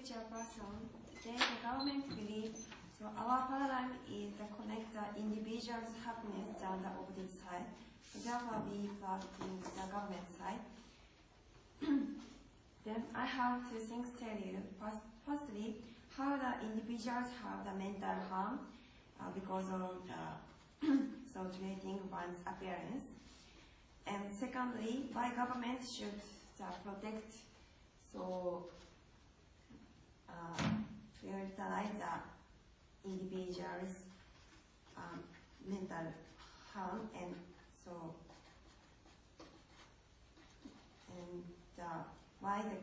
chairperson. Today the government believes so our paradigm is to connect the individual's happiness than the opposite side. So therefore we plug in the government side. Then I have two things to tell you. Firstly, how the individuals have the mental harm because of so treating one's appearance. And secondly, why government should protect prioritize the individual's mental harm and why the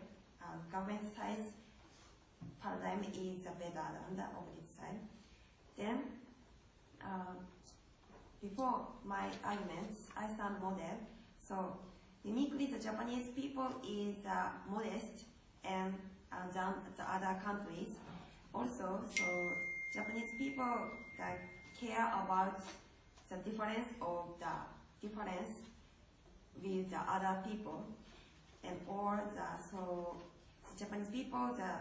government side's paradigm is better than the opposite side. Then, before my arguments, I stand model. So, uniquely the Japanese people is modest and than the other countries. Also, so Japanese people care about the difference of the difference with the other people, and or the Japanese people the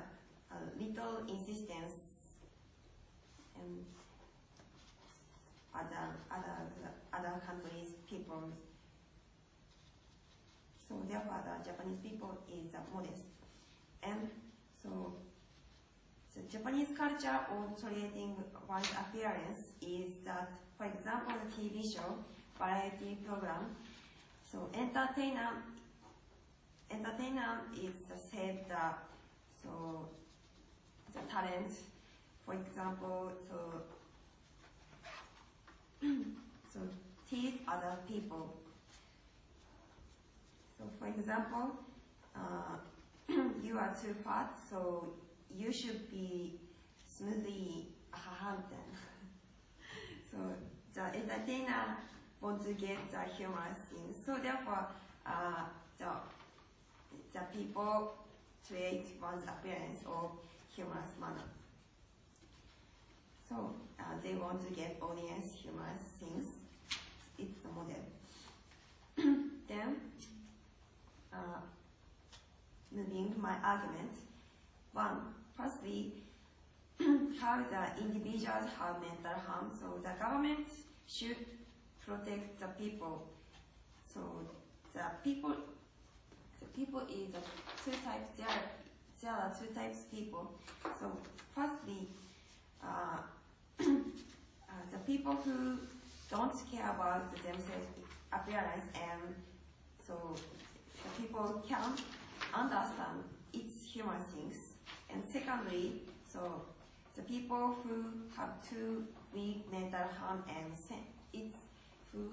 little insistence and other countries people. So therefore, the Japanese people is modest, and so the Japanese culture of tolerating one's appearance is that, for example, the TV show, variety program. So entertainer is said so the talent, for example, so tease other people. So for example, you are too fat, so you should be smoothly hunted. So the entertainer wants to get the humorous things. So therefore, the people treat one's appearance of humorous manner. So they want to get audience humorous things. It's the model. Then, moving my argument. One, firstly, how the individuals have mental harm. So the government should protect the people. So the people is two types. There are two types of people. So firstly, the people who don't care about themselves appearance, and so the people can understand its human things. And secondly, so the people who have too weak mental harm and who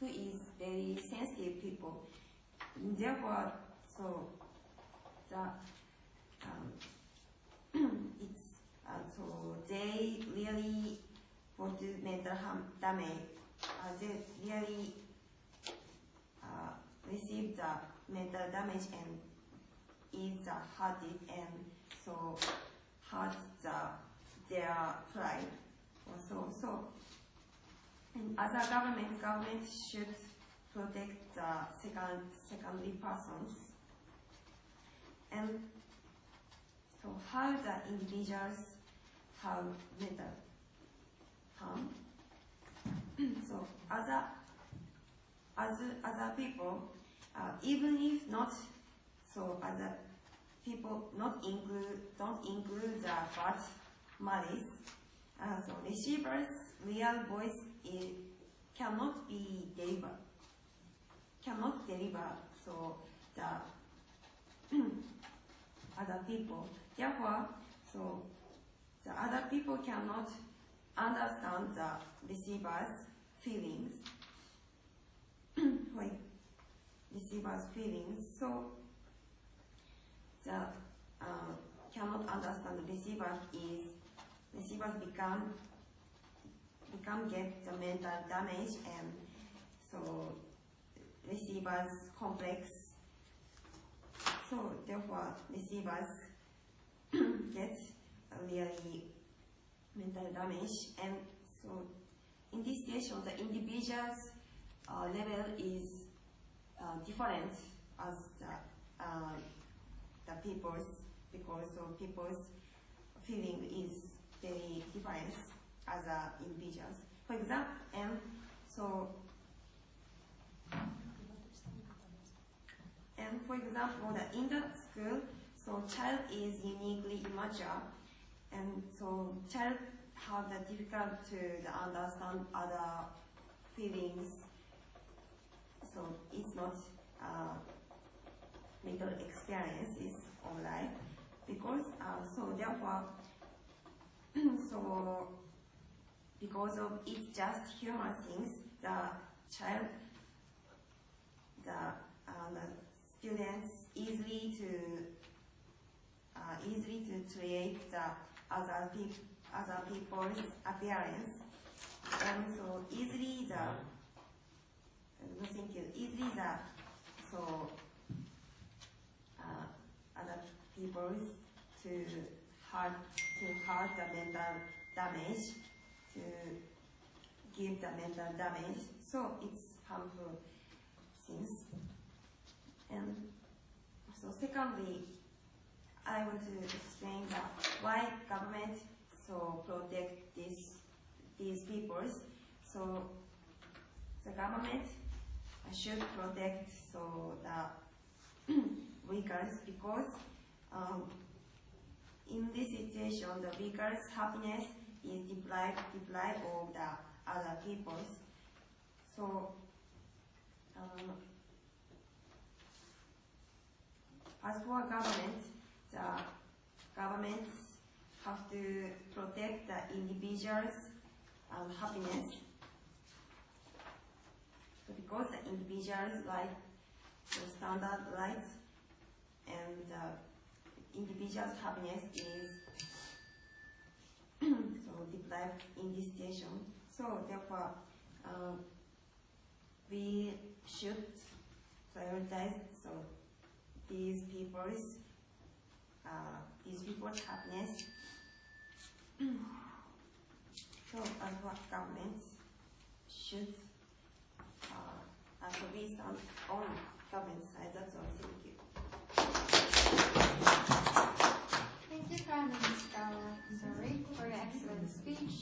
is very sensitive people. Therefore, so the so they really want to mental harm damage. They really receive the mental damage and is hurted and so hurt their pride. So and as a government should protect the secondary persons. And so how the individuals have mental harm. So other people, even if not so other people don't include the bad malice. So receiver's real voice cannot deliver. So the other people. Therefore, so the other people cannot understand the receiver's feelings. So the cannot understand the receivers become get the mental damage, and so receivers complex. So therefore receivers get really mental damage, and so in this situation the individual's level is different as the people's because of people's feeling is very different as individuals. For example, for example, in the school, so child is uniquely immature, and so child have the difficult to understand other feelings. So it's not little experiences of life, because so therefore so because of it's just human things, the child, the students easily to create the other people's appearance, and so easily other people's to hurt the mental damage, to give the mental damage. So it's harmful things. And so secondly, I want to explain that why government so protect these peoples. So the government should protect so the weakers, because in this situation the weakers' happiness is deprived of the other peoples. So as for government, the governments have to protect the individuals' happiness. So because the individuals' right, the standard rights, and the individual's happiness is so deprived in this situation. So therefore, we should prioritize so these people's happiness. So as what governments should so we stand on government side. That's all. Thank you. Thank you, Prime Minister Zuri, for your excellent speech.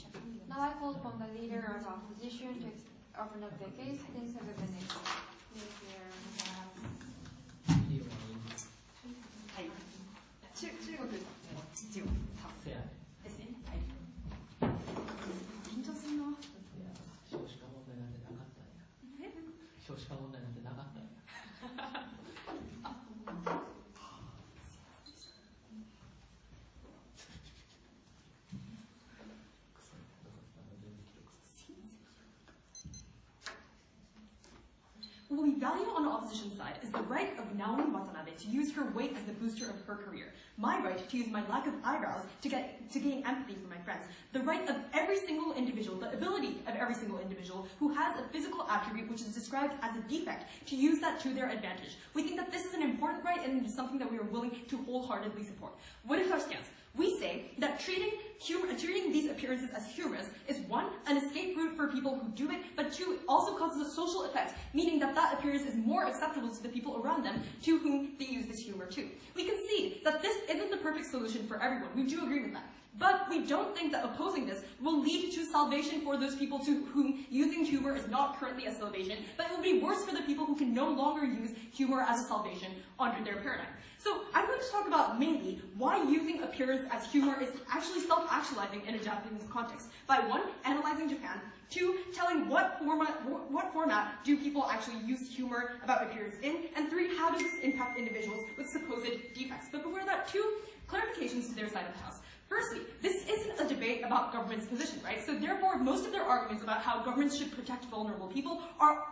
Now I call upon the leader of opposition to open up the case. Please have a minute. What we value on the opposition side is the right of Naomi Watanabe to use her weight as the booster of her career. My right to use my lack of eyebrows to gain empathy from my friends. The right of every single individual, the ability of every single individual who has a physical attribute which is described as a defect, to use that to their advantage. We think that this is an important right and something that we are willing to wholeheartedly support. What is our stance? We say that treating these appearances as humorous is one, an escape route for people who do it, but two, also causes a social effect, meaning that that appearance is more acceptable to the people around them to whom they use this humor too. We can see that this isn't the perfect solution for everyone. We do agree with that. But we don't think that opposing this will lead to salvation for those people to whom using humor is not currently a salvation, but it will be worse for the people who can no longer use humor as a salvation under their paradigm. So I'm going to talk about mainly why using appearance as humor is actually self-actualizing in a Japanese context. By one, analyzing Japan. Two, telling what format do people actually use humor about appearance in. And three, how does this impact individuals with supposed defects. But before that, two clarifications to their side of the house. Firstly, this isn't a debate about government's position, right? So therefore, most of their arguments about how governments should protect vulnerable people are,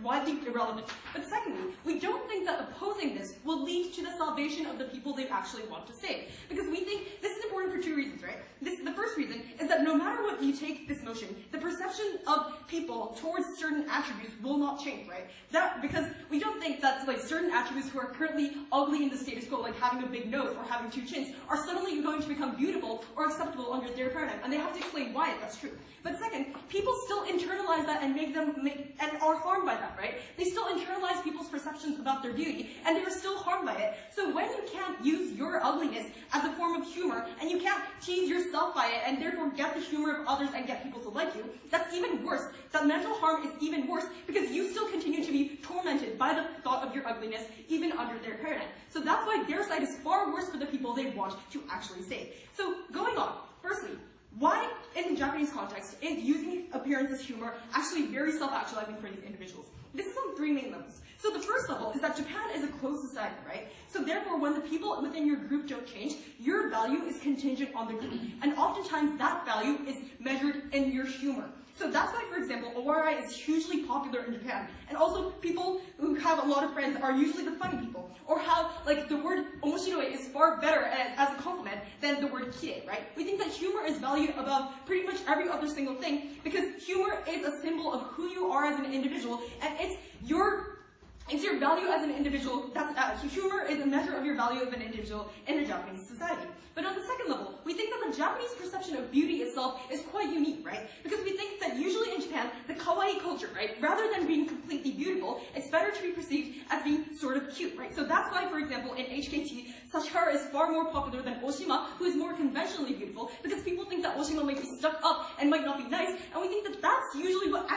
widely irrelevant. But secondly, we don't think that opposing this will lead to the salvation of the people they actually want to save. Because we think this is important for two reasons, right? The first reason is that no matter what you take this notion, the perception of people towards certain attributes will not change, right? Because we don't think that like certain attributes who are currently ugly in the status quo, like having a big nose or having 2 chins, are suddenly going to become beautiful or acceptable under their paradigm, and they have to explain why that's true. But second, people still internalize that and and are harmed by that, right? They still internalize people's perceptions about their beauty, and they are still harmed by it. So when you can't use your ugliness as a form of humor, and you can't tease yourself by it, and therefore get the humor of others and get people to like you, that's even worse. That mental harm is even worse because you still continue to be tormented by the thought of your ugliness, even under their paradigm. So that's why their side is far worse for the people they want to actually save. So going on, firstly, why, in the Japanese context, is using appearance as humor actually very self-actualizing for these individuals? This is on 3 main levels. So the first level is that Japan is a closed society, right? So therefore, when the people within your group don't change, your value is contingent on the group. And oftentimes, that value is measured in your humor. So that's why, for example, Owarai is hugely popular in Japan. And also, people who have a lot of friends are usually the funny people. Or how, like, the word omoshiroi is far better as a compliment than the word kirei, right? We think that humor is valued above pretty much every other single thing because humor is a symbol of who you are as an individual, and it's your value as an individual. Humor is a measure of your value of an individual in a Japanese society. But on the second level, we think that the Japanese perception of beauty itself is quite unique, right? Because we think that usually in Japan, the kawaii culture, right, rather than being completely beautiful, it's better to be perceived as being sort of cute, right? So that's why, for example, in HKT, Sashihara is far more popular than Oshima, who is more conventionally beautiful, because people think that Oshima might be stuck up and might not be nice, and we think that that's usually what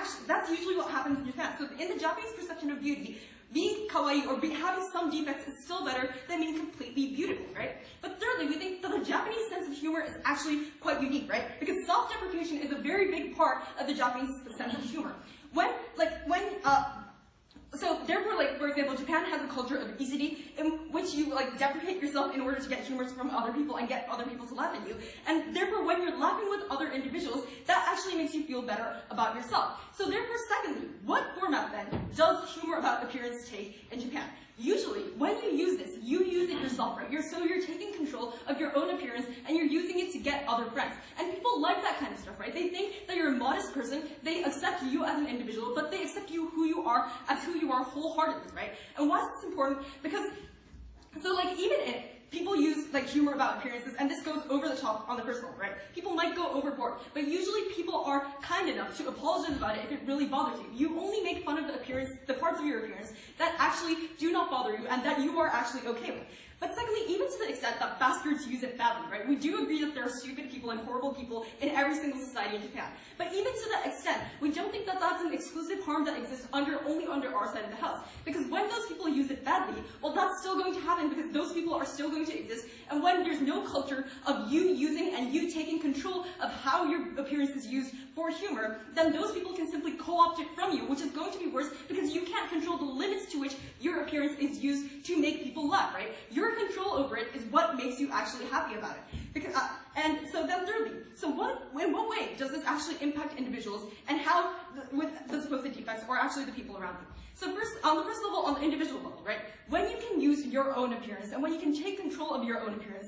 happens in Japan. So in the Japanese perception of beauty, being kawaii or having some defects is still better than being completely beautiful, right? But thirdly, we think that the Japanese sense of humor is actually quite unique, right? Because self-deprecation is a very big part of the Japanese sense of humor. So therefore, like, for example, Japan has a culture of obesity in which you, like, deprecate yourself in order to get humor from other people and get other people to laugh at you. And therefore, when you're laughing with other individuals, that actually makes you feel better about yourself. So therefore, secondly, what format then does humor about appearance take in Japan? Usually, when you use this, you use it yourself, right? So you're taking control of your own appearance and you're using it to get other friends. And people like that kind of stuff, right? They think that you're a modest person, they accept you as an individual, but they accept you who you are as who you are wholeheartedly, right? And why is this important? Because, so like, even if people use like humor about appearances, and this goes over the top on the first level, right? People might go overboard, but usually people are kind enough to apologize about it if it really bothers you. You only make fun of the parts of your appearance that actually do not bother you and that you are actually okay with. But secondly, even to the extent that bastards use it badly, right? We do agree that there are stupid people and horrible people in every single society in Japan. But even to that extent, we don't think that that's an exclusive harm that exists only under our side of the house. Because when those people use it badly, well, that's still going to happen because those people are still going to exist. And when there's no culture of you using and you taking control of how your appearance is used for humor, then those people can simply co-opt it from you, which is going to be worse because you can't control the limits to which your appearance is used to make people laugh, right? Your control over it is what makes you actually happy about it. Because, and so then thirdly, in what way does this actually impact individuals and how, with the supposed defects, or actually the people around them? So first, on the first level, on the individual level, right? When you can use your own appearance and when you can take control of your own appearance,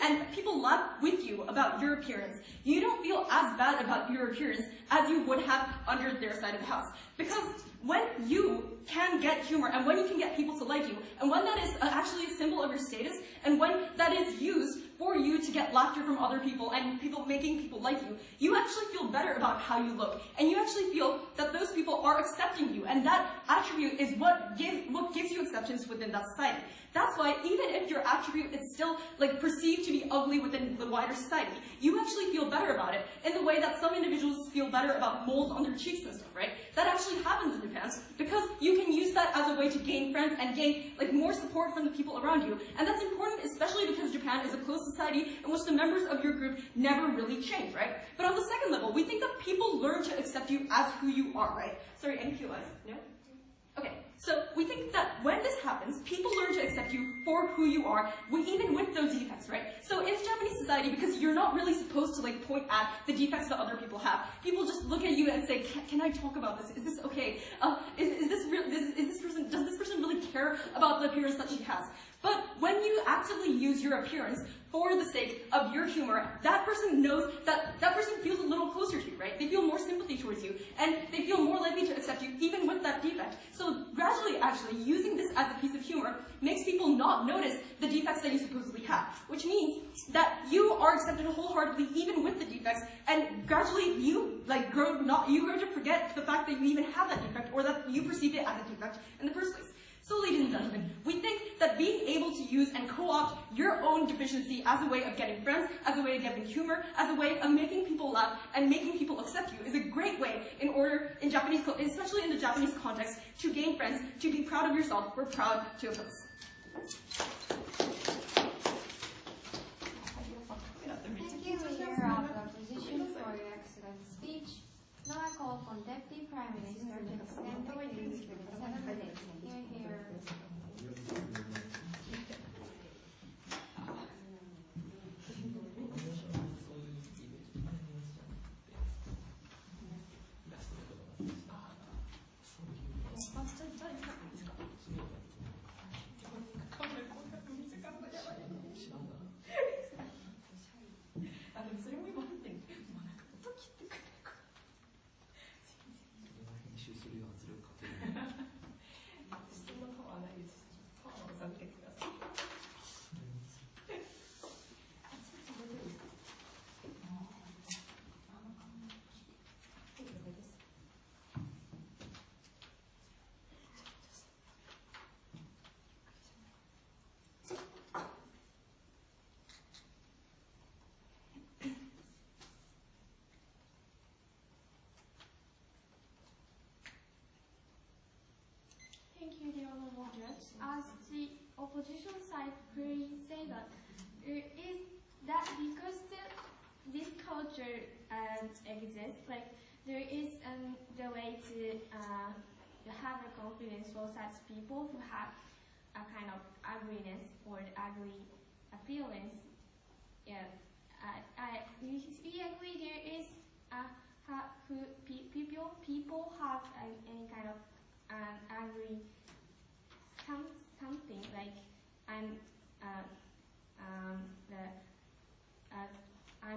and people laugh with you about your appearance, you don't feel as bad about your appearance as you would have under their side of the house. Because when you can get humor and when you can get people to like you, and when that is actually a symbol of your status, and when that is used for you to get laughter from other people and making people like you, you actually feel better about how you look. And you actually feel that those people are accepting you, and that attribute is what gives you acceptance within that society. That's why even if your attribute is still like perceived to be ugly within the wider society, you actually feel better about it in the way that some individuals feel better about moles on their cheeks and stuff, right? That actually happens in Japan because you can use that as a way to gain friends and gain like more support from the people around you. And that's important especially because Japan is a closed society in which the members of your group never really change, right? But on the second level, we think that people learn to accept you as who you are, right? Sorry, NQS, no? Okay, so we think that when this happens, people learn to accept you for who you are, even with those defects, right? So in Japanese society, because you're not really supposed to like point at the defects that other people have, people just look at you and say, "Can I talk about this? Is this okay? Does this person really care about the appearance that she has?" But when you actively use your appearance for the sake of your humor, that person knows that person feels a little closer to you, right? They feel more sympathy towards you, and they feel more likely to accept you even with that defect. So gradually, actually, using this as a piece of humor makes people not notice the defects that you supposedly have, which means that you are accepted wholeheartedly even with the defects, and gradually you grow to forget the fact that you even have that defect, or that you perceived it as a defect in the first place. So, ladies and gentlemen, we think that being able to use and co-opt your own deficiency as a way of getting friends, as a way of getting humor, as a way of making people laugh and making people accept you is a great way in Japanese, especially in the Japanese context, to gain friends, to be proud of yourself. We're proud to oppose. Thank you, Leader of the Opposition, for your excellent speech. Now I call upon Deputy Prime Minister to extend the greetings for the 7 minutes. Hear, hear. Thank you, the honorable judge. As the opposition side clearly say that is that because this culture exists, there is the way to have a confidence for such people who have a kind of ugliness or ugly feelings. Yeah, we agree there is people have any kind of ugly something like I'm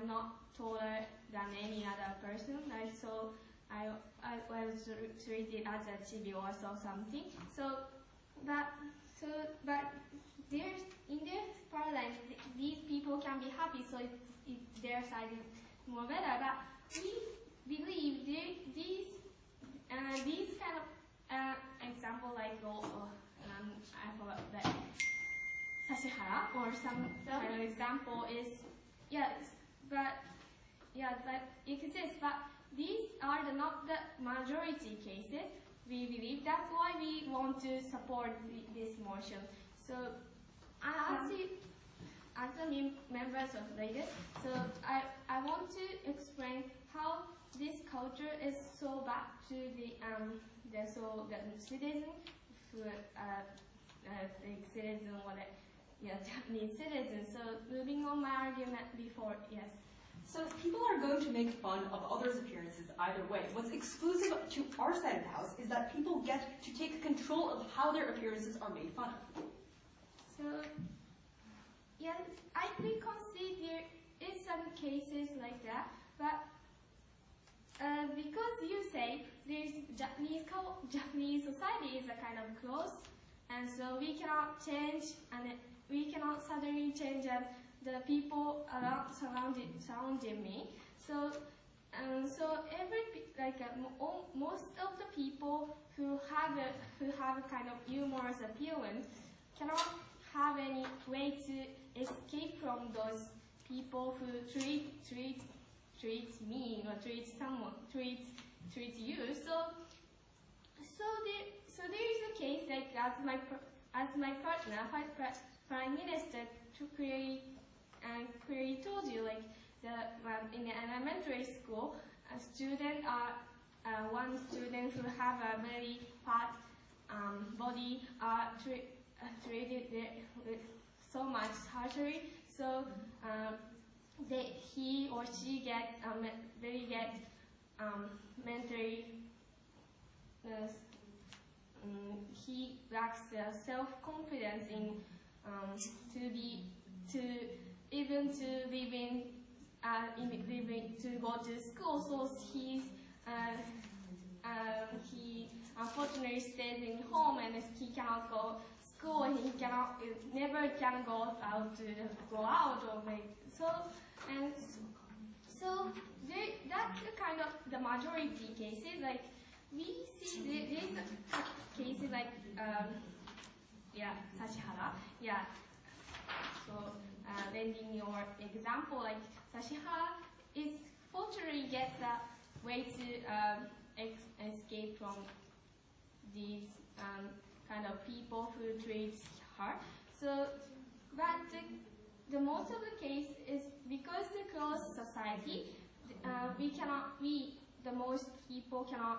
not taller than any other person. So I was treated as a chibi or something. But there's in their paradigm these people can be happy, so their side is more better. But we believe these kind of example I forgot that Sashihara or some kind of example is but it exists. But these are not the majority cases. We believe that's why we want to support this motion. So as the members of Leader, so I want to explain how this culture is so bad to the citizen who Japanese citizens. So moving on my argument before, yes. So people are going to make fun of others' appearances either way. What's exclusive to our side of the house is that people get to take control of how their appearances are made fun of. So, yes, we concede there is some cases like that, but because you say there's Japanese society is a kind of close, and so we cannot change, and we cannot suddenly change the people surrounding me. So most of the people who have a kind of humorous appearance cannot have any way to escape from those people who treat me or treat you. So there is a case like as my partner, Prime Minister, clearly told you, like in the elementary school, one student who have a very fat body are treated with so much harshly. So he or she gets mentally. He lacks self-confidence to go to school. So he unfortunately stays in home and he cannot go school. He never can go out or make so that's the kind of the majority cases. Like we see these cases like Sashihara. So lending your example, like Sashihara is fortunately gets a way to escape from these kind of people who treat her. So, but the most of the case is because the closed society, the most people cannot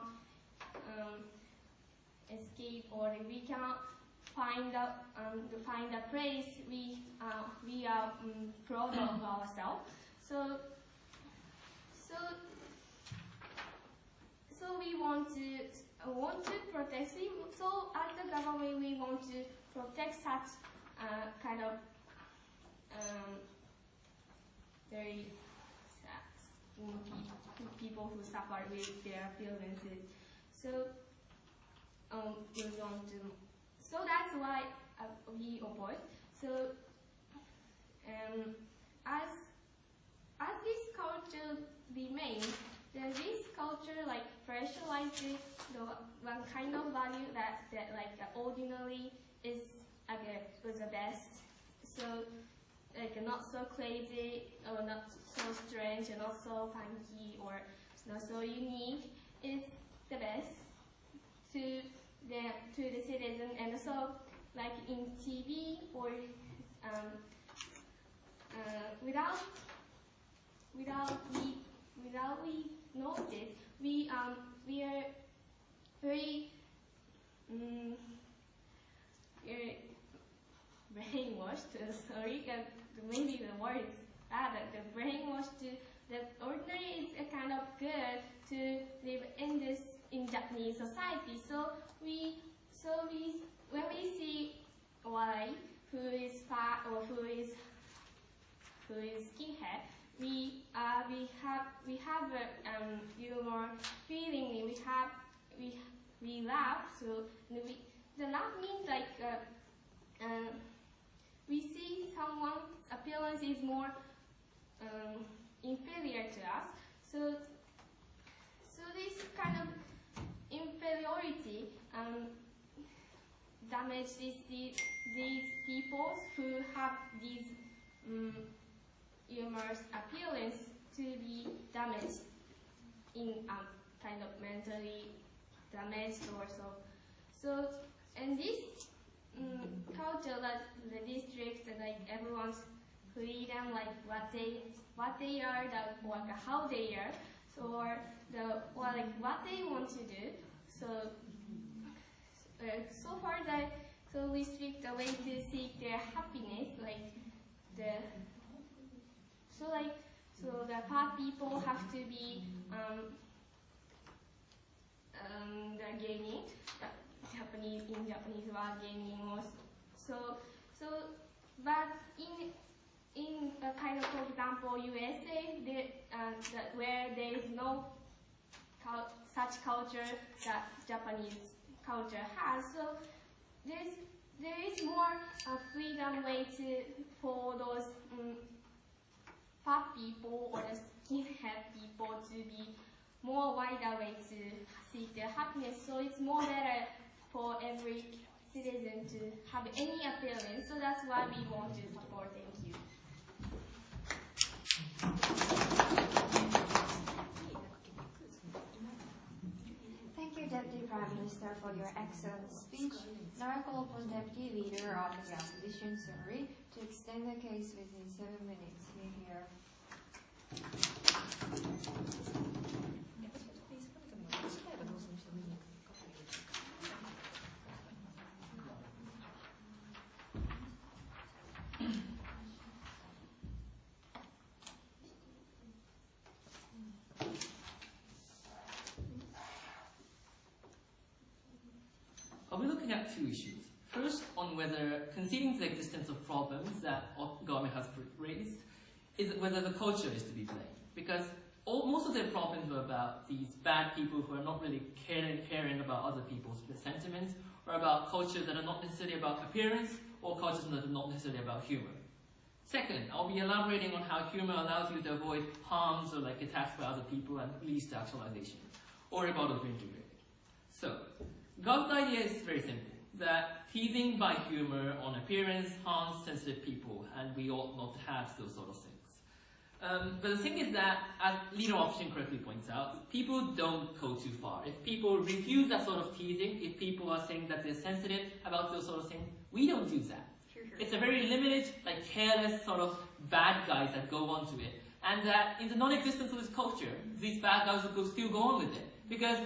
escape, or we cannot find a place we are proud of ourselves. So we want to protect. So as the government, we want to protect such kind of very people who suffer with their appearances. So we want to. So that's why we oppose. So as this culture remains, this culture like pressurises the one kind of value that like ordinary is the best. So like not so crazy or not so strange and not so funky or not so unique is the best to the citizen. And so like in TV or without we notice, we are very brainwashed. Sorry, maybe the word is bad. The brainwashed that ordinary is a kind of good to live in Japanese society. So when we see Y who is fat or who is skinhead, we have a humor feeling. We laugh. So the laugh means like we see someone's appearance is more inferior to us. So this kind of inferiority damages these people who have these humorous appearance to be damaged in kind of mentally damaged or so. So and this culture, that the districts, like everyone's freedom, like what they are, or how they are, so what they want to do. So so far that so restrict the way to seek their happiness, like so the fat people have to be the gaining. In Japanese word gaining was but in a kind of, for example, USA, where there is no such culture that Japanese culture has, so there is more freedom way for those fat people or the skinhead people to be more wider way to seek their happiness. So it's more better for every citizen to have any appearance. So that's why we want to support. Thank you. Thank you, Deputy Prime Minister, for your excellent speech. Now I call upon Deputy Leader of the Opposition, Suri, to extend the case within 7 minutes. You hear. I'll be looking at two issues. First, on whether conceding to the existence of problems that Garmin has raised, is whether the culture is to be blamed. Because most of their problems were about these bad people who are not really caring about other people's sentiments, or about cultures that are not necessarily about appearance, or cultures that are not necessarily about humor. Second, I'll be elaborating on how humor allows you to avoid harms or attacks by other people and leads to actualization, or rebuttal to integrate. So, God's idea is very simple, that teasing by humor on appearance harms sensitive people, and we ought not to have those sort of things. But the thing is that, as Leader Option correctly points out, people don't go too far. If people refuse that sort of teasing, if people are saying that they're sensitive about those sort of things, we don't do that. Sure. It's a very limited, careless sort of bad guys that go onto it. And that in the non-existence of this culture, these bad guys will still go on with it. Because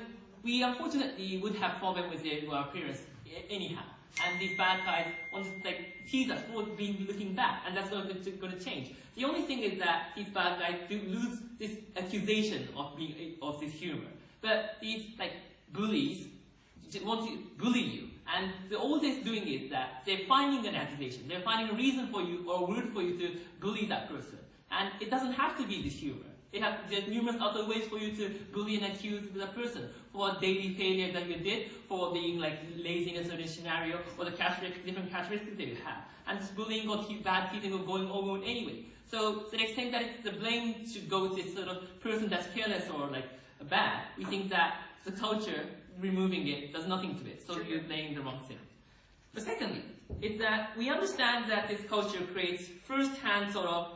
we unfortunately would have problem with our appearance anyhow. And these bad guys want to tease us for being looking bad, and that's not going to change. The only thing is that these bad guys do lose this accusation of this humor. But these bullies want to bully you, and all they're doing is that they're finding an accusation, they're finding a reason for you or a word for you to bully that person. And it doesn't have to be this humor. There's numerous other ways for you to bully and accuse the person for a daily failure that you did, for being lazy in a certain scenario, or the different characteristics that you have. And this bullying or bad teasing are going on anyway. So to the extent that the blame should go to this sort of person that's careless or bad, we think that the culture removing it does nothing to it. So you're playing the wrong thing. But secondly, it's that we understand that this culture creates first-hand sort of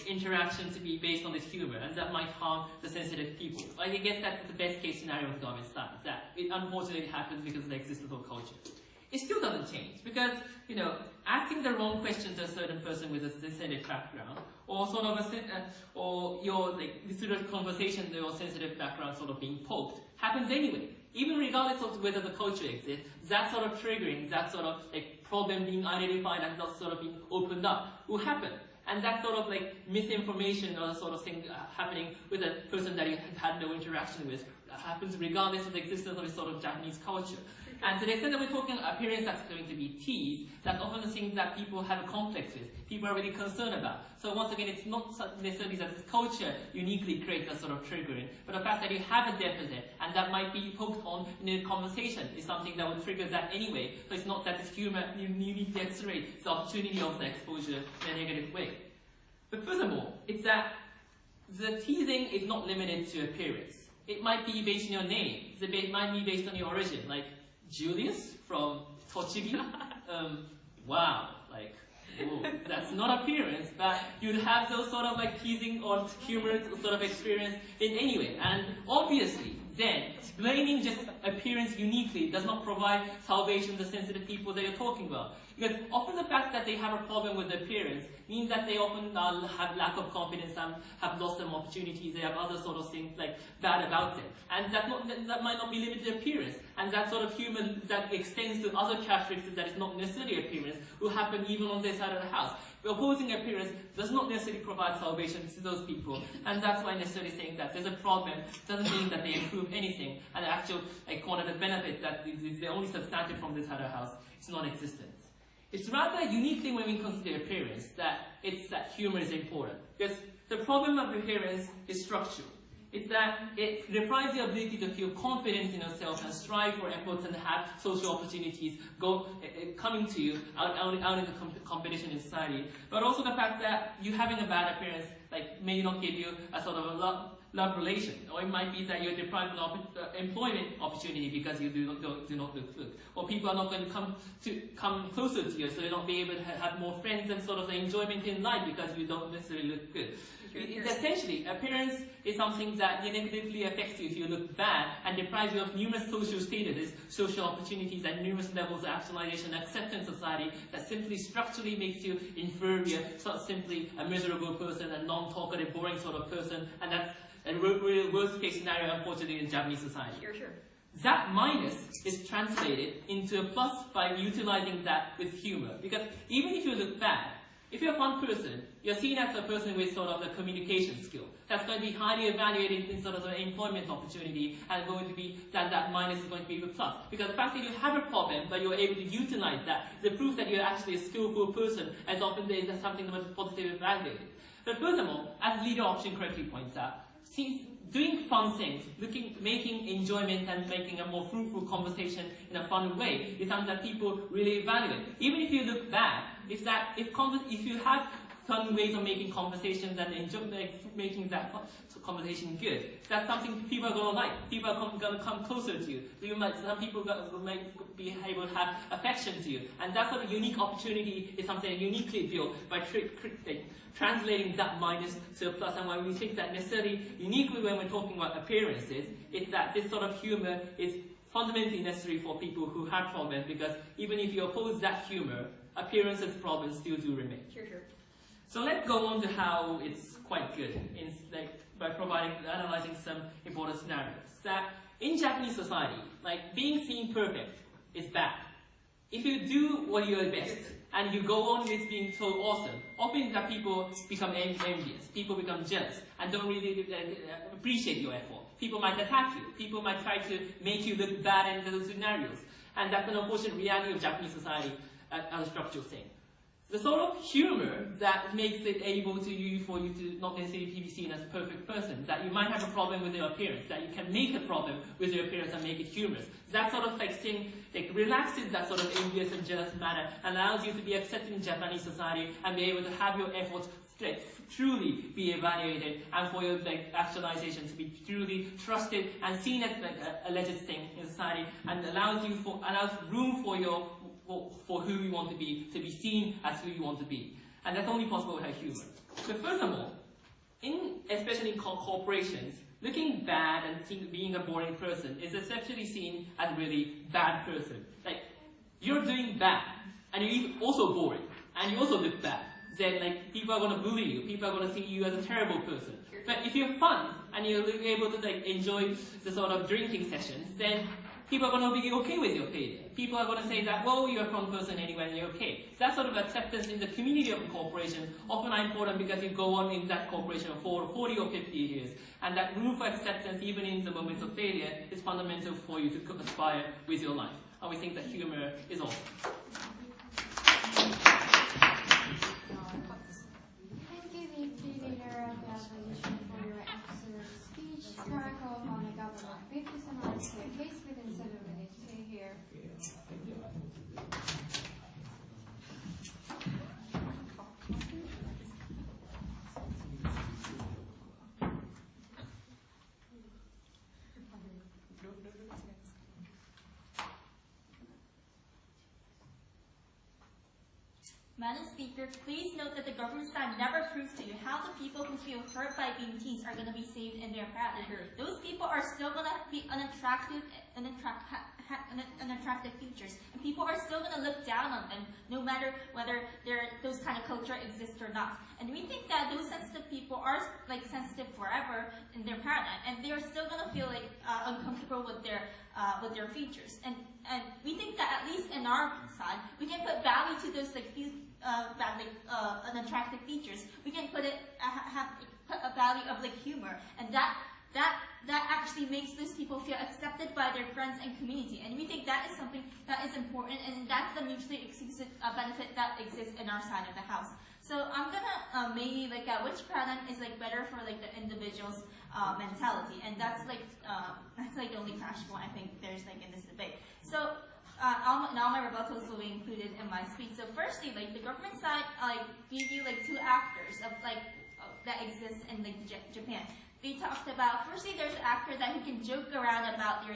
interaction to be based on this humor, and that might harm the sensitive people. I guess that's the best case scenario of Garmin's side, that it unfortunately happens because of the existence of culture. It still doesn't change, because, asking the wrong question to a certain person with a sensitive background, or sort of or your, through the conversation, your sensitive background sort of being poked, happens anyway. Even regardless of whether the culture exists, that sort of triggering, that sort of problem being identified and that sort of being opened up will happen. And that sort of misinformation or sort of thing happening with a person that you had no interaction with happens regardless of the existence of this sort of Japanese culture. And to the extent that we're talking appearance that's going to be teased, that's often the thing that people have a complex with, people are really concerned about. So once again, it's not necessarily that this culture uniquely creates that sort of triggering, but the fact that you have a deficit and that might be poked on in a conversation is something that would trigger that anyway. So it's not that this humor uniquely accelerates the opportunity of the exposure in a negative way. But furthermore, it's that the teasing is not limited to appearance. It might be based on your name. It might be based on your origin, like Julius from Tochigi. Wow, whoa, that's not appearance, but you'd have those sort of teasing or humorous sort of experience in any way. And obviously, then, blaming just appearance uniquely does not provide salvation to the sensitive people that you're talking about. Because often the fact that they have a problem with appearance means that they often have lack of confidence and have lost some opportunities, they have other sort of things bad about them. And that might not be limited to appearance. And that sort of humor that extends to other characteristics that is not necessarily appearance will happen even on their side of the house. Opposing appearance does not necessarily provide salvation to those people, and that's why necessarily saying that there's a problem doesn't mean that they improve anything, and the actual quantitative benefits that is the only substantive from this side of the house is non-existent. It's rather uniquely when we consider appearance that humor is important, because the problem of appearance is structural. It's that it deprives the ability to feel confident in yourself and strive for efforts and have social opportunities coming to you out in the competition in society. But also the fact that you having a bad appearance may not give you a sort of a love relation, or it might be that you're deprived of employment opportunity because you do not look good, or people are not going to come closer to you, so you'll not be able to have more friends and sort of the enjoyment in life because you don't necessarily look good. Essentially, appearance is something that negatively affects you if you look bad and deprives you of numerous social statuses, social opportunities, and numerous levels of actualization and acceptance in society that simply structurally makes you inferior, sort of simply a miserable person, a non-talkative, boring sort of person, and that's a real worst case scenario, unfortunately, in Japanese society. Sure. That minus is translated into a plus by utilizing that with humor. Because even if you look bad, If you're a fun person, you're seen as a person with sort of the communication skill. That's going to be highly evaluated in sort of an employment opportunity, and going to be that minus is going to be a plus. Because the fact that you have a problem, but you're able to utilize that, is a proof that you're actually a skillful person, as often there is something that is positively evaluated. But furthermore, as leader option correctly points out, since doing fun things, making enjoyment and making a more fruitful conversation in a fun way is something that people really evaluate. Even if you look bad, if you have fun ways of making conversations and making that conversation good, that's something people are going to like. People are going to come closer to you. Some people might be able to have affection to you. And that sort of unique opportunity is something uniquely built by translating that minus to a plus. And when we think that necessarily uniquely when we're talking about appearances, it's that this sort of humor is fundamentally necessary for people who have problems, because even if you oppose that humor, appearances problems still do remain. Sure. So let's go on to how it's quite good by analyzing some important scenarios. That in Japanese society, being seen perfect is bad. If you do what you're best and you go on with being so awesome, often that people become envious, people become jealous and don't really appreciate your effort. People might attack you. People might try to make you look bad in those scenarios. And that's an unfortunate reality of Japanese society as a structural thing. The sort of humor that makes it able for you to not necessarily be seen as a perfect person, that you might have a problem with your appearance, that you can make a problem with your appearance and make it humorous. That sort of thing relaxes that sort of envious and jealous manner, allows you to be accepted in Japanese society and be able to have your efforts truly be evaluated, and for your actualization to be truly trusted and seen as a legit thing in society, and allows room for who you want to be seen as who you want to be. And that's only possible with humor. But furthermore, especially in corporations, looking bad and being a boring person is especially seen as a really bad person. You're doing bad, and you're also boring, and you also look bad. Then people are going to bully you, people are going to see you as a terrible person. But if you're fun, and you're able to enjoy the sort of drinking sessions, then people are going to be okay with your failure. People are going to say that, well, you're a fun person anyway, and you're okay. That sort of acceptance in the community of the corporation often are important, because you go on in that corporation for 40 or 50 years. And that room for acceptance, even in the moments of failure, is fundamental for you to aspire with your life. And we think that humor is awesome. Thank you, the leader of the opposition, for your excellent speech. Miracle upon the government. 50 summarized the case within 7 minutes. Stay here. Madam Speaker, please note that the government side never proves to you how the people who feel hurt by being teased are going to be saved in their paradigm. Those people are still going to be unattractive features, and people are still going to look down on them, no matter whether those kind of culture exists or not. And we think that those sensitive people are sensitive forever in their paradigm, and they are still going to feel uncomfortable with their features. And we think that at least in our side, we can put value to those unattractive features. We can put a value of humor, and that actually makes those people feel accepted by their friends and community. And we think that is something that is important, and that's the mutually exclusive benefit that exists in our side of the house. So I'm gonna maybe look at which paradigm is better for the individual's mentality, and that's the only crash point I think there's in this debate. So all my rebuttals will be included in my speech. So firstly, the government side gave you two actors of that exist in Japan. They talked about, firstly, there's an actor that he can joke around about your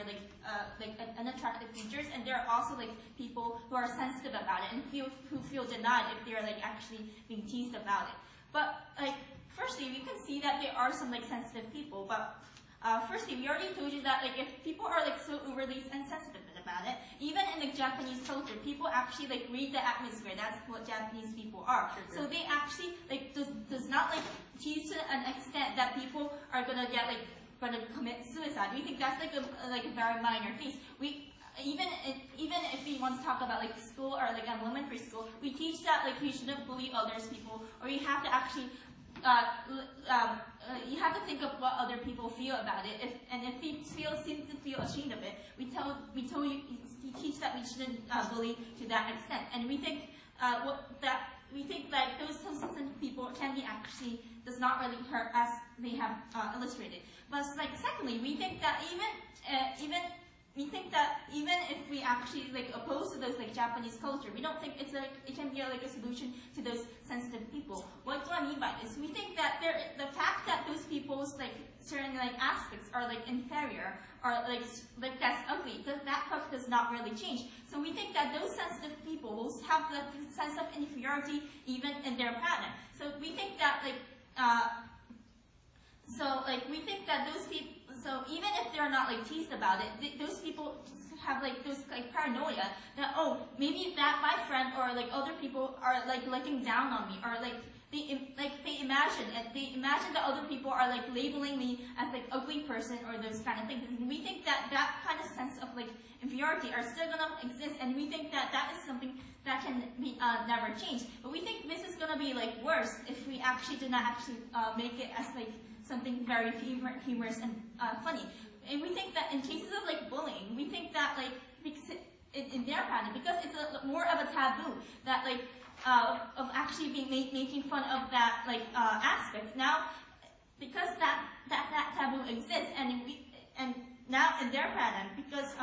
unattractive features, and there are also people who are sensitive about it and who feel denied if they're actually being teased about it. But firstly, we can see that there are some sensitive people. But firstly, we already told you that if people are so overly insensitive about it, even in the Japanese culture, people actually read the atmosphere. That's what Japanese people are. So they actually does not tease to an extent that people are gonna commit suicide. We think that's a very minor case. even if we want to talk about like school or like elementary school, we teach that like you shouldn't bully others people, or you have to actually you have to think of what other people feel about it. If you seem to feel ashamed of it, we teach that we shouldn't bully to that extent. And we think that those sensitive people can be actually does not really hurt as they have illustrated. But like secondly, we think that even if we actually like oppose to those like Japanese culture, we don't think it's like it can be like a solution to those sensitive people. What do I mean by this? We think that the fact that those people's like certain like aspects are like inferior or like that's ugly, that fact does not really change. So we think that those sensitive people will have the sense of inferiority even in their pattern. So we think that we think that those people, so even if they're not like teased about it, those people have like those like paranoia that, oh, maybe that my friend or like other people are like looking down on me, or they imagine that other people are like labeling me as like ugly person or those kind of things. And we think that kind of sense of like inferiority are still gonna exist, and we think that is something that can be never changed. But we think this is gonna be like worse if we actually do not actually make it as like something very humorous and funny. And we think that in cases of like bullying, we think that like in their pattern, because it's more of a taboo that like of actually being making fun of that like aspect. Now, because that taboo exists, and now in their pattern, because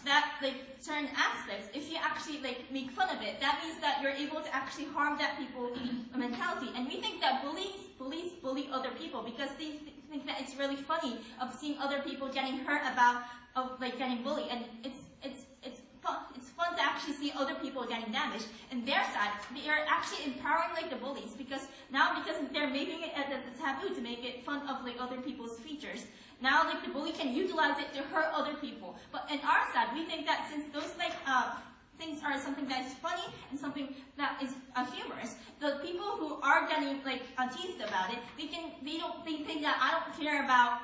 that like certain aspects, if you actually like make fun of it, that means that you're able to actually harm that people mentality. And we think that bullies bully other people because they think that it's really funny of seeing other people getting hurt of like getting bullied, and it's fun to actually see other people getting damaged. And their side, they are actually empowering like the bullies because they're making it as a taboo to make it fun of like other people's features. Now like the bully can utilize it to hurt other people. But in our side, we think that since those like things are something that is funny and something that is humorous, the people who are getting like teased about it, they think that I don't care about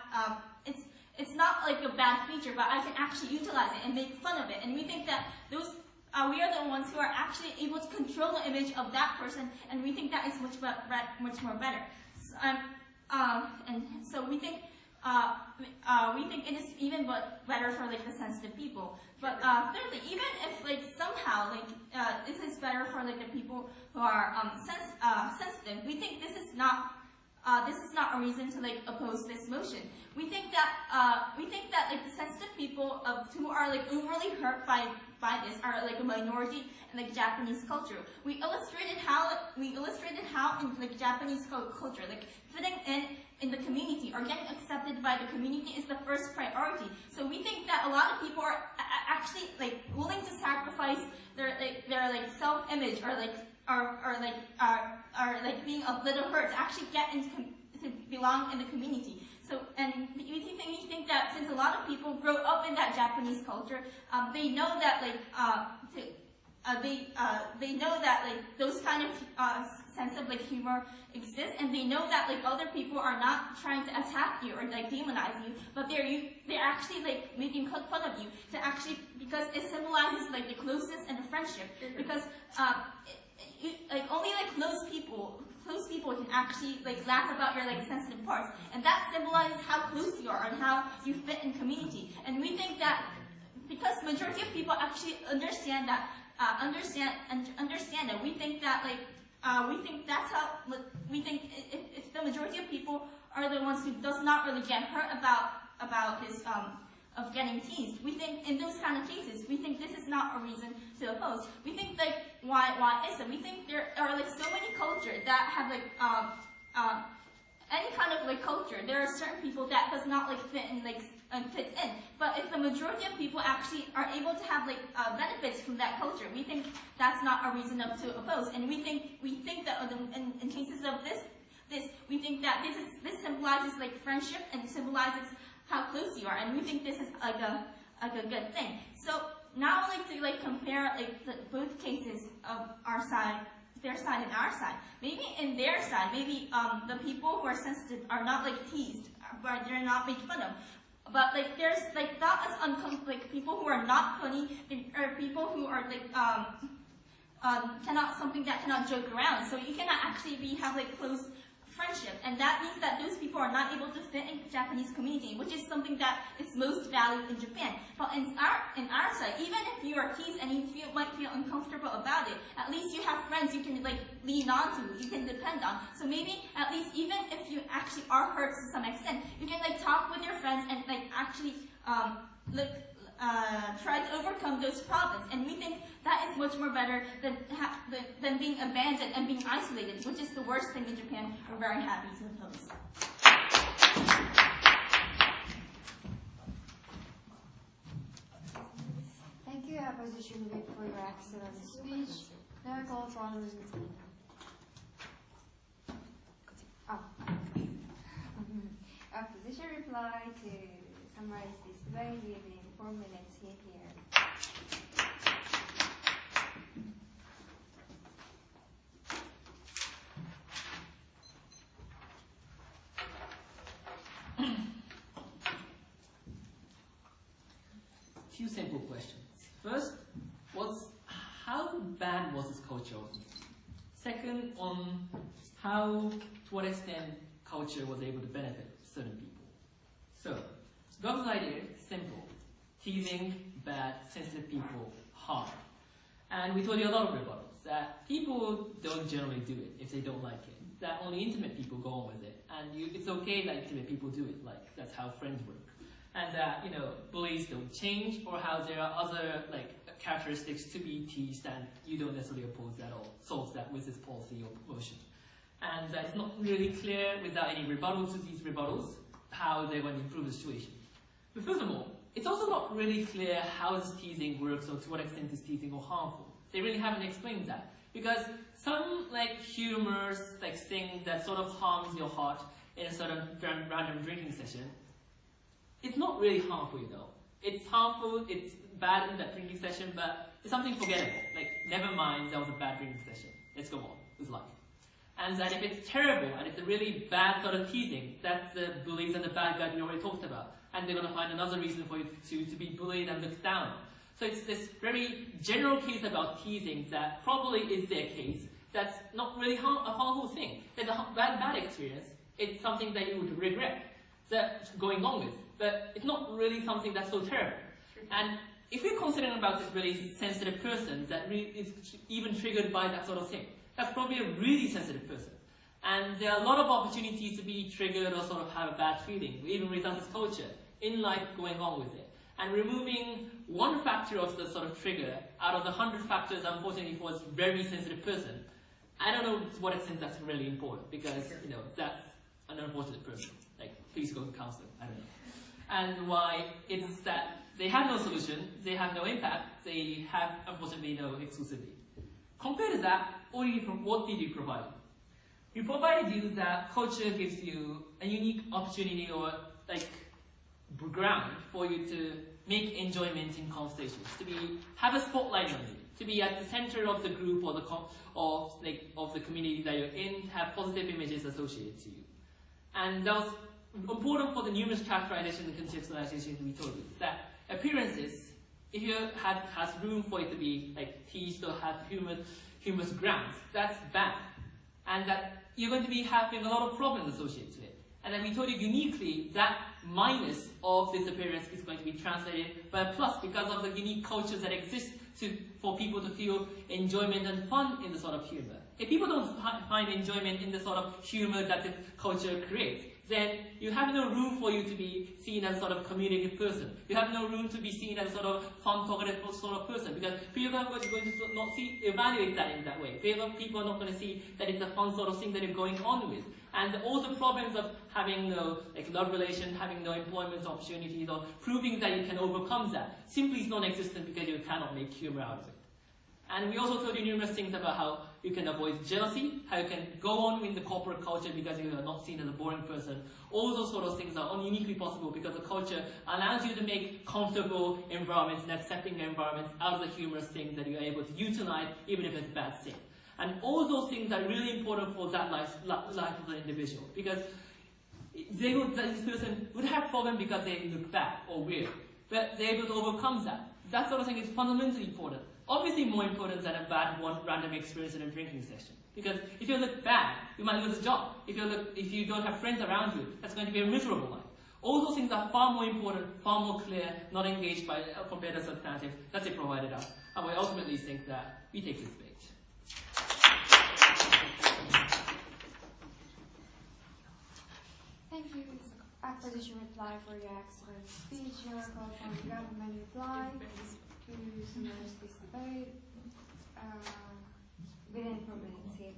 it's not like a bad feature, but I can actually utilize it and make fun of it. And we think that we are the ones who are actually able to control the image of that person, and we think that is much more better. And so we think it is even better for like the sensitive people. But thirdly, even if like somehow like this is better for like the people who are sensitive, we think this is not a reason to like oppose this motion. We think that like the sensitive people who are like overly hurt by this are like a minority in like Japanese culture. We illustrated how in like Japanese culture, like fitting in the community or getting accepted by the community is the first priority. So we think that a lot of people are actually like willing to sacrifice their self-image or being a little hurt to actually get to belong in the community. So, and we think that since a lot of people grow up in that Japanese culture, they know that they know that like those kind of sense of like humor exists, and they know that like other people are not trying to attack you or like demonize you, but they're actually like making fun of you to actually, because it symbolizes like the closeness and the friendship, because like only like close people can actually like laugh about your like sensitive parts, and that symbolizes how close you are and how you fit in community. And we think that because majority of people actually understand that, we think that like we think if the majority of people are the ones who does not really get hurt about this of getting teased, we think in those kind of cases, we think this is not a reason to oppose. We think like why is it? We think there are like so many cultures that have like any kind of like culture. There are certain people that does not like fit in. But if the majority of people actually are able to have like benefits from that culture, we think that's not a reason to oppose. And we think that in cases of this, we think that this symbolizes like friendship and symbolizes how close you are, and we think this is like a good thing. So now I'd like to like compare like both cases of our side, their side and our side. Maybe in their side, maybe the people who are sensitive are not like teased, but they're not made fun of. But like there's like not as like people who are not funny or people who are like cannot joke around. So you cannot actually have like close friendship, and that means that those people are not able to fit in Japanese community, which is something that is most valued in Japan. But in our side, even if you are teased and you might feel uncomfortable about it, at least you have friends you can like lean on to, you can depend on. So maybe at least even if you actually are hurt to some extent, you can like talk with your friends and like actually try to overcome those problems. And we think that is much more better than being abandoned and being isolated, which is the worst thing in Japan. We're very happy to oppose. Thank you, Opposition Whip, for your excellent speech. Now I call from Opposition reply to summarize this debate within 4 minutes here. Two simple questions. First, how bad was this culture? Second, on how, to what extent culture was able to benefit certain people. So, Gob's idea, simple. Teasing, bad, sensitive people, harm. And we told you a lot of rebuttals, that people don't generally do it if they don't like it. That only intimate people go on with it. And it's okay that intimate people do it, like that's how friends work. And that, bullies don't change, or how there are other characteristics to be teased and you don't necessarily oppose that or solve that with this policy or motion. And it's not really clear, without any rebuttals to these rebuttals, how they're going to improve the situation. But furthermore, it's also not really clear how this teasing works or to what extent this teasing is harmful. They really haven't explained that. Because some humorous thing that sort of harms your heart in a sort of random drinking session, it's not really harmful, It's harmful, it's bad in that drinking session, but it's something forgettable. Never mind, that was a bad drinking session. Let's go on with life. And that if it's terrible and it's a really bad sort of teasing, that's the bullies and the bad guys we already talked about. And they're going to find another reason for you to be bullied and looked down. So it's this very general case about teasing that probably is their case. That's not really a harmful thing. There's a bad experience. It's something that you would regret going on with. But it's not really something that's so terrible. And if we're considering about this really sensitive person that really is even triggered by that sort of thing, that's probably a really sensitive person. And there are a lot of opportunities to be triggered or sort of have a bad feeling, even without this culture, in life going on with it. And removing one factor of the sort of trigger out of the 100 factors, unfortunately, for this very sensitive person, I don't know to what extent that's really important, because, that's an unfortunate person. Please go to counseling, I don't know. And why it's that they have no solution, they have no impact, they have, unfortunately, no exclusivity. Compared to that, what did you provide? We provided you that culture gives you a unique opportunity or ground for you to make enjoyment in conversations, to have a spotlight on you, to be at the center of the group or of the community that you're in, have positive images associated to you. And that was important for the numerous characterization and contextualization we told you, that appearances, if you has room for it to be teased or have humorous grounds, that's bad. And that you're going to be having a lot of problems associated to it. And then we told you uniquely that minus of this appearance is going to be translated by a plus because of the unique cultures that exist for people to feel enjoyment and fun in the sort of humor. If people don't find enjoyment in the sort of humor that this culture creates, then you have no room for you to be seen as a sort of communicative person. You have no room to be seen as a sort of fun, talkative sort of person, because people are going to not evaluate that in that way. People are not going to see that it's a fun sort of thing that you're going on with. And also problems of having no love relation, having no employment opportunities, or proving that you can overcome that simply is non-existent because you cannot make humor out of it. And we also told you numerous things about how you can avoid jealousy, how you can go on in the corporate culture because you are not seen as a boring person. All those sort of things are only uniquely possible because the culture allows you to make comfortable environments and accepting environments out of the humorous things that you are able to utilize, even if it's a bad thing. And all those things are really important for that life of the individual, because this person would have problem because they look bad or weird, but they're able to overcome that. That sort of thing is fundamentally important. Obviously more important than a bad random experience in a drinking session. Because if you look bad, you might lose a job. If you don't have friends around you, that's going to be a miserable life. All those things are far more important, far more clear, not engaged by competitors' alternatives that they provided us. And we ultimately think that we take this bait. Thank you, Acquisition Reply, for your excellent speech. Your call from the government reply to summarize this debate. Within province here.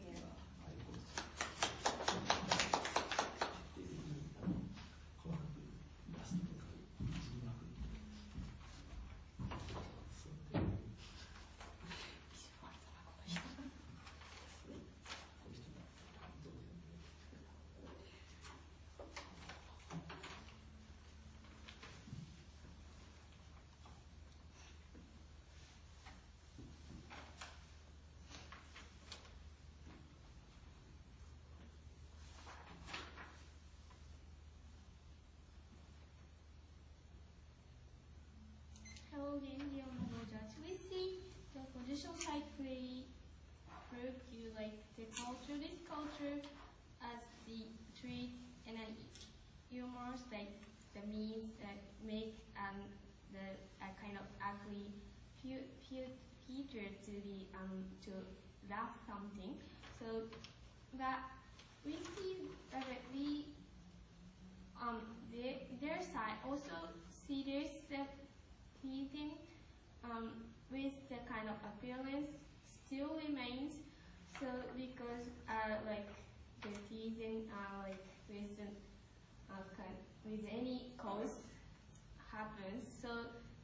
Hello again, dear Monojas. We see the opposition side play group you like the culture, this culture as the treat and then humorous like the means that make the kind of ugly feature to be to laugh something. So that we see that their side also see this teasing with the kind of appearance still remains. So because like the teasing like with any cause happens. So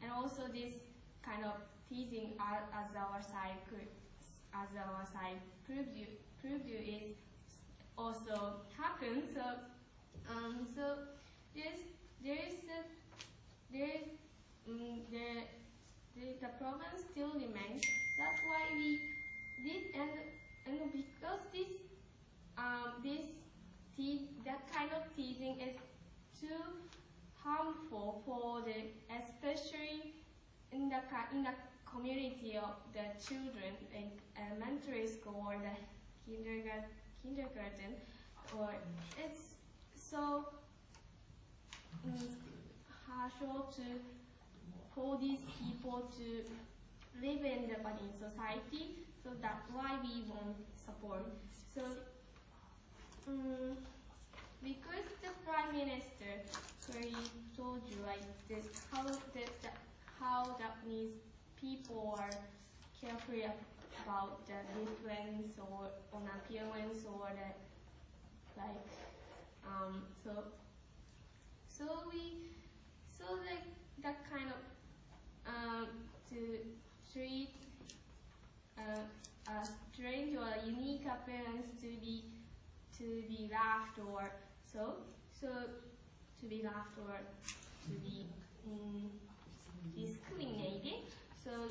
and also this kind of teasing as our side proved you is also happens. So so the problem still remains. That's why we did and because that kind of teasing is too harmful for especially in the community of the children in elementary school or the kindergarten, or it's so harsh for these people to live in the Japanese society. So that's why we want support. So because the Prime Minister already told you like this, how Japanese people are careful about the difference or on appearance or the like so like that kind of to treat a strange or a unique appearance to be laughed or so to be laughed or to be discriminated. So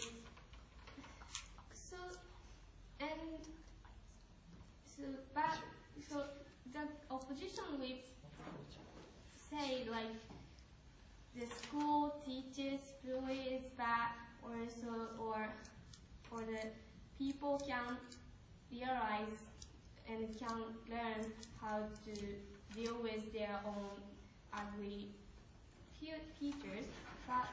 the opposition will say like the school teaches bully is bad, or the people can realize and can learn how to deal with their own ugly features. But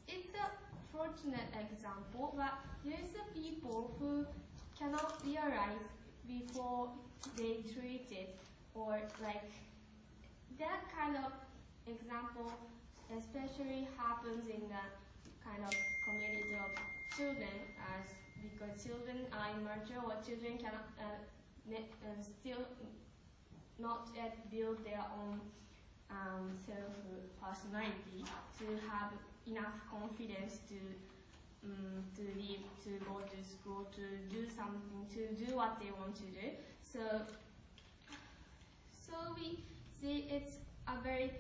it's a fortunate example, but there's a people who cannot realize before they treat it, or like that kind of example especially happens in the kind of community of children, as because children are immature or children cannot still not yet build their own self-personality to have enough confidence to live, to go to school, to do something, to do what they want to do. So we see it's a very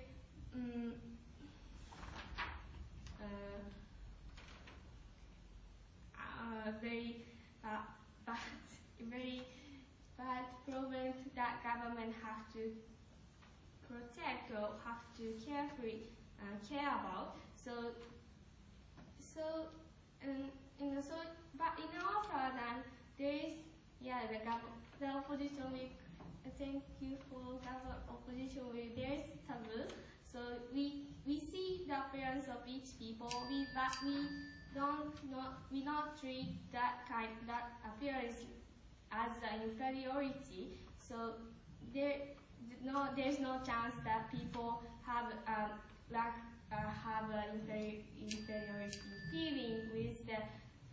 problems that government have to protect or have to care about. But in our paradigm, there is the opposition. Thank you for the opposition. There is taboo. So we see the appearance of each people. But we don't treat that appearance as an inferiority. So there's no chance that people have an inferiority feeling with the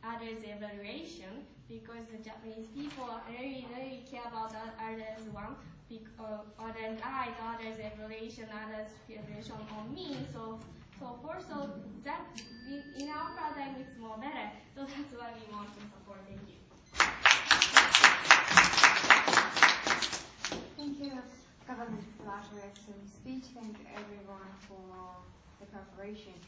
others' evaluation, because the Japanese people really care about others' others' eyes, others' evaluation, others' evaluation on me, so forth. So that in our paradigm it's more better. So that's why we want to support. Thank you. Thank you, Government Flatter, excellent speech. Thank you everyone for the preparation.